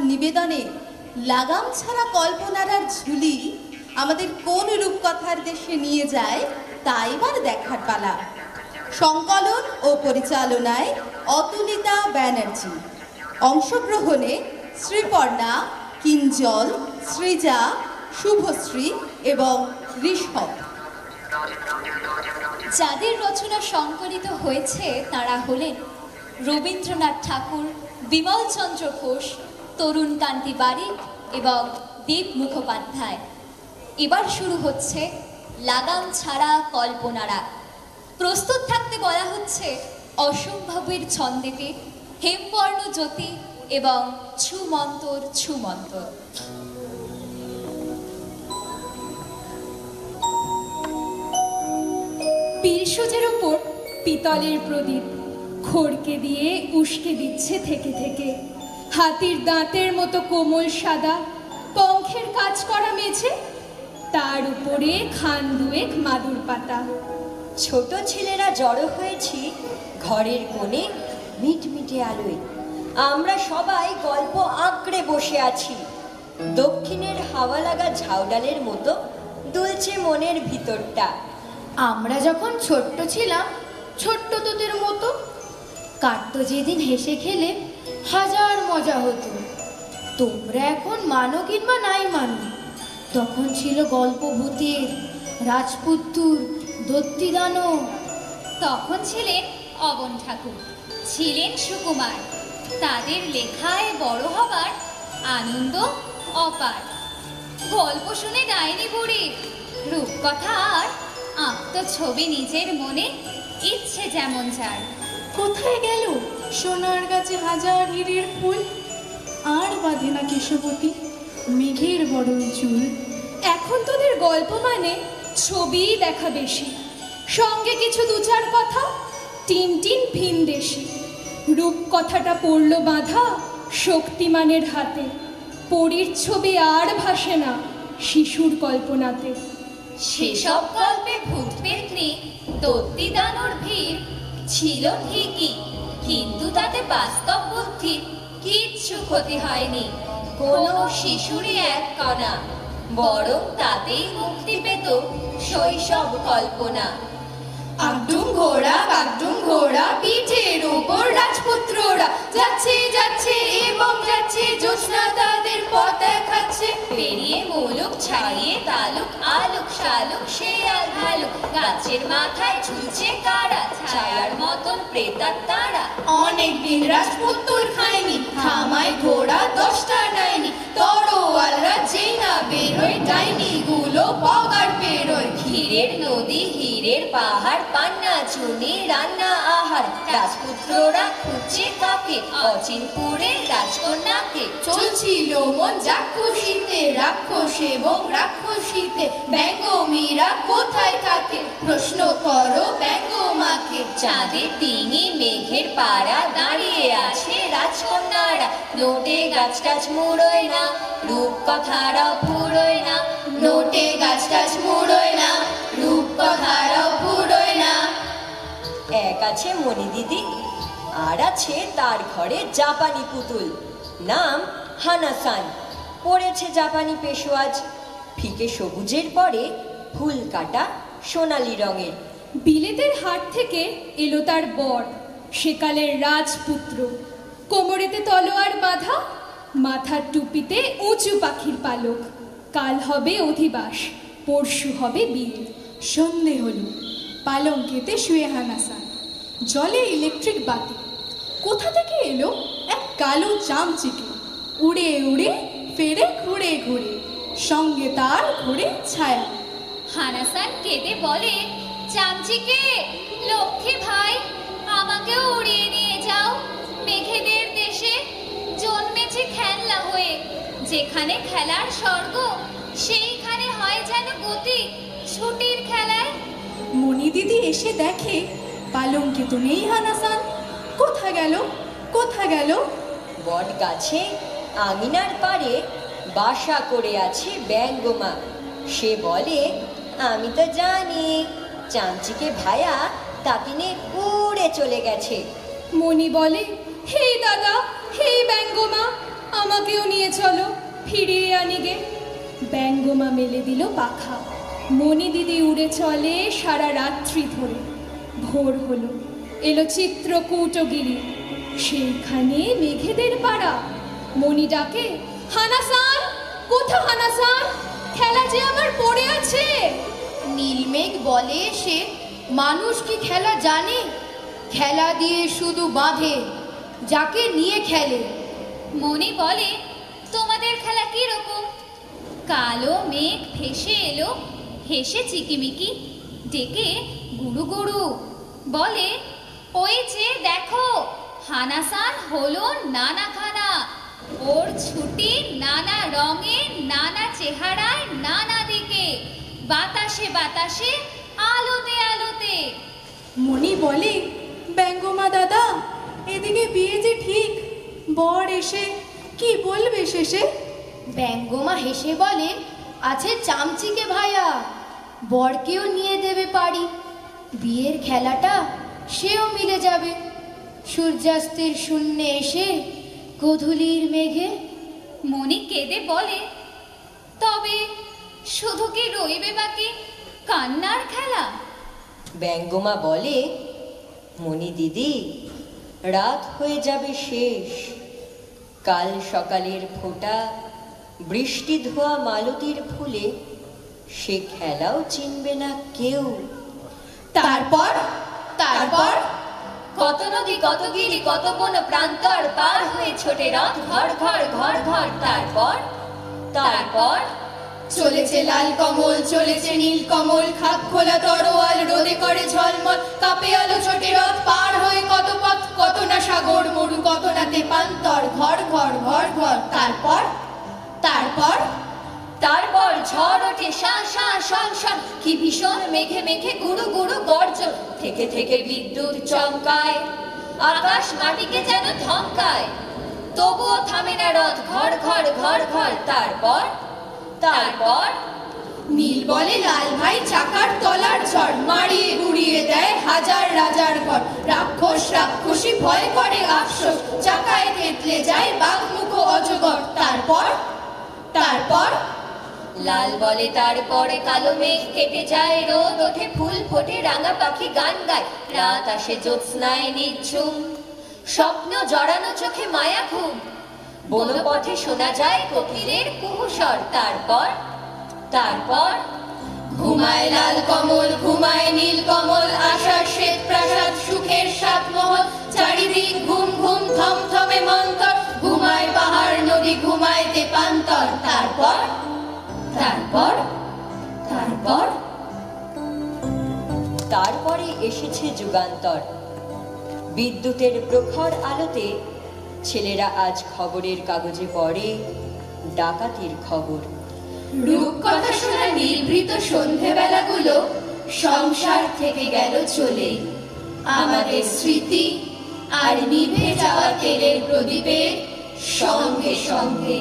নিবেদনে লাগাম ছাড়া কল্পনার ঝুলি আমাদের কোন রূপকথার দেশে নিয়ে যায় তা এবার দেখার পালা। সংকলন ও পরিচালনায় অতুলিতা ব্যানার্জি, অংশগ্রহণে শ্রীপর্ণা, কিঞ্জল, সৃজা, শুভশ্রী এবং ঋষভ। যাদের রচনা সংকলিত হয়েছে তারা হলেন রবীন্দ্রনাথ ঠাকুর, বিমল চন্দ্র ঘোষ, তরুণ কান্তি বারিক এবং দীপ মুখোপাধ্যায়। এবার শুরু হচ্ছে লাগাম ছাড়া কল্পনারা। প্রস্তুত থাকতে বলা হচ্ছে অসম্ভবের ছন্দেতে হেমবর্ণ জ্যোতি এবং ছুমন্তর ছুমন্তর। পিলসুজের ওপর পিতলের প্রদীপ খড়কে দিয়ে উস্কে দিচ্ছে থেকে থেকে। হাতির দাঁতের মতো কোমল সাদা পঙ্খের কাজ করা মেঝে, তার উপরে খান দুয়েক মাদুর পাতা। ছোট ছেলেরা জড়ো হয়েছি ঘরের কোণে মিটমিটে আলোয়। আমরা সবাই গল্প আঁকড়ে বসে আছি। দক্ষিণের হাওয়া লাগা ঝাউডালের মতো দুলছে মনের ভিতরটা। আমরা যখন ছোট্ট ছিলাম, ছোট্ট তোদের মতো কাটতো যেদিন হেসে খেলে হাজার মজা হতো। তোমরা এখন মানো কিংবা নাই মানো, তখন ছিল গল্প ভূতের, রাজপুত্তুর, দত্তিদানব। তখন ছিলেন অবন ঠাকুর, ছিলেন সুকুমার। তাদের লেখায় বড় হবার আনন্দ অপার। গল্প শুনে ডাইনি বুড়ির রূপকথা আর আঁকতো ছবি নিজের মনে, ইচ্ছে যেমন যার। কোথায় গেল সোনার গাছে হাজার হিরের ফুল? আর বাঁধে না কেশবতী মেঘের বড় চুল। এখন তোদের গল্প মানে ছবি দেখা বেশি, সঙ্গে কিছু দু চার কথা টিন টিন ভিনদেশি। রূপকথাটা পড়ল বাঁধা শক্তিমানের হাতে, পরীর ছবি আর ভাসে না শিশুর কল্পনাতে। সেসব গল্পে ভূত পেত্নী দত্তিদানোর ভিড় ছিল ঠিকই, কিন্তু তাতে বাস্তব বুদ্ধির কিচ্ছু ক্ষতি হয়নি কোনো শিশুরই এক কণা, বরং তাতেই মুক্তি পেত শৈশব কল্পনা। আগডুম ঘোড়া পিঠের ওপর রাজপুত্ররা যাচ্ছে যাচ্ছে এবং যাচ্ছে, জ্যোৎস্না তাদের পথ দেখাচ্ছে। পেরিয়ে মুলুক ছাড়িয়ে তালুক আলুক শালুক শেয়াল ভালুক, গাছের মাথায় ঝুলছে কারা ছায়ার মতন প্রেতাত্মারা। অনেক দিন রাজপুত্তর খায়নি, থামায় ঘোড়া 10টা ডাইনি। তরোয়ালরা যেই না বেরোয়, ডাইনি গুলো পগার পেরোয়। হীরের নদী হীরের পাহাড়, পান্না চুনি রান্না আহার। রাজপুত্ররা খুঁজছে কাকে, অচিনপুরে রাজকন্যাকে। চলছিল মন যা খুশিতে, রাক্ষস এবং রাক্ষসীতে। ব্যঙ্গমীরা কোথায় থাকে, প্রশ্ন করো ব্যঙ্গমাকে। চাঁদের ডিঙি মেঘের পাড়া, দাঁড়িয়ে আছে রাজকন্যারা। নোটে গাছ টাছ মুড়োয় না, রূপকথারাও ফুরোয় না। নোটে গাছ টাছ মুড়োয় না, রূপকথারাও ফুরোয় না। এক আছে মণি দিদি, আর আছে তার ঘরে জাপানি পুতুল, নাম হানাসান। পড়েছে জাপানি পেশোয়াজ, ফিকে সবুজের পরে ফুল কাটা সোনালি রঙের। বিলেতের হাট থেকে এলো তার বর, সেকালের রাজপুত্র। কোমরেতে তলোয়ার বাঁধা, মাথার টুপিতে উঁচু পাখির পালক। কাল হবে অধিবাস, পরশু হবে বিয়ে। সন্ধে হলো, পালঙ্কেতে শুয়ে হানাসান, জলে ইলেকট্রিক বাতি। কোথা থেকে এলো এক কালো চামচিকে, উড়ে উড়ে ফেরে ঘুরে ঘুরে, সঙ্গে তার ঘুরে ছায়া। হানাসান কেঁদে বলে, চামচিকে লক্ষ্মী ভাই, আমাকেও উড়িয়ে নিয়ে যাও মেঘেদের দেশে। জন্মেছে খেলনা হয়ে, যেখানে খেলার স্বর্গ সেইখানে হয় যেন গতি ছুটির খেলায়। মণি দিদি এসে দেখে পালঙ্কে তো নেই হানাসান। কোথা গেল কোথা গেল? বট গাছে আঙিনার পারে বাসা করে আছে ব্যঙ্গমা। সে বলে, আমি তো জানি চামচিকে ভায়া তাকে নিয়ে উড়ে চলে গেছে। মণি বলে, হে দাদা, হে ব্যঙ্গমা, আমাকেও নিয়ে চলো, ফিরিয়ে আনিগে। ব্যঙ্গমা মেলে দিল পাখা, মণি দিদি উড়ে চলে সারা রাত্রি ধরে। ভোর হলো, এলো চিত্রকূটগিরি, সেইখানে মেঘেদের পাড়া। মণি ডাকে, হানাসান, কোথা হানাসান? খেলা যে আমার পড়ে আছে। নীলমেঘ বলে এসে, মানুষ কি খেলা জানে? খেলা দিয়ে শুধু বাঁধে যাকে নিয়ে খেলে। মনি বলে, তোমাদের খেলা কি রকম? কালো মেঘ ভেসে এলো, হেসে চিকিমিকি ডেকে গুরু গুরু বলে, ওই যে দেখো, হানাসান হলো নানা খানা। ওর ছুটি নানা রঙে, নানা চেহারায়, নানা দিকে, বাতাসে বাতাসে, আলোতে আলোতে। মণি বলে, ব্যঙ্গমা দাদা, এদিকে বিয়ে যে ঠিক, বর এসে কি বলবে শেষে? ব্যঙ্গমা হেসে বলে, আছে চামচিকে ভায়া, বরকেও নিয়ে দেবে পারি। বিয়ের খেলাটা সেও মিলে যাবে সূর্যাস্তের শূন্যে এসে গোধূলির মেঘে। মনি কেঁদে বলে, তবে শুধু কি রইবে বাকি কান্নার খেলা? ব্যঙ্গমা বলে, মণি দিদি, রাত হয়ে যাবে শেষ। কাল সকালের ফোঁটা বৃষ্টি ধোয়া মালতীর ফুলে সে খেলাও চিনবে না কেউ। তারপর তারপর কত নদী, কত গিরি, কত বন প্রান্তর পার হয়ে ছোটে রথ ঘর ঘর ঘর ঘর। তারপর তারপর চলেছে লাল কমল, চলেছে নীল কমল, খাপ খোলা তরোয়াল, রোদে করে ঝলমল, কাপে আলো ছোটে রথ, পার হয়ে কত পথ, কত না সাগর মরু, কত না তেপান্তর, ঘর ঘর ঘর ঘর। তারপর তারপর তারপর ঝড় ওঠে শা শা শন শন, কি ভীষণ মেঘে মেঘে গুরু গুরু গর্জন, থেকে থেকে বিদ্যুৎ চমকায়, আকাশ মাটিকে যেন ধমকায়, তবুও থামে না রথ ঘর ঘর ঘর ঘর। তারপর তারপর নীল বলে, লাল ভাই চাকার তলার ঝড়, মারিয়ে গুড়িয়ে দেয় হাজার রাজার ঘর, রাক্ষস রাক্ষসী ভয় করে আফসোস, চাকায় থেতলে যায় বাঘমুখ অজগর। তারপর তারপর লাল বলে, তারপরে কালো মেঘ কেটে যায়, রোদ ওঠে, ফুল ফোটে, রাঙা পাখি গান গায়, রাত আসে জ্যোৎস্নায় নিঝুম, স্বপ্ন জড়ানো চোখে মায়া ঘুম, বনপথে শোনা যায় কোকিলের কুহুস্বর। তারপর তারপর ঘুমায় লাল কমল, ঘুমায় নীল কমল, আশার শ্বেত প্রাসাদ, সুখের সাত মহল, চারিদিক ঘুম ঘুম থমথমে মন্তর, ঘুমায় পাহাড় নদী, ঘুমায় তেপান্তর। তারপর তারপর তারপর তারপরে এসেছে যুগান্তর। বিদ্যুতের প্রখর আলোতে ছেলেরা আজ খবরের কাগজে পড়ে ডাকাতির খবর। রূপকথা শোনা নিভৃত সন্ধেবেলাগুলো সংসার থেকে গেল চলে, আমাদের স্মৃতি আর নিভে যাওয়া তেলের প্রদীপের সঙ্গে সঙ্গে।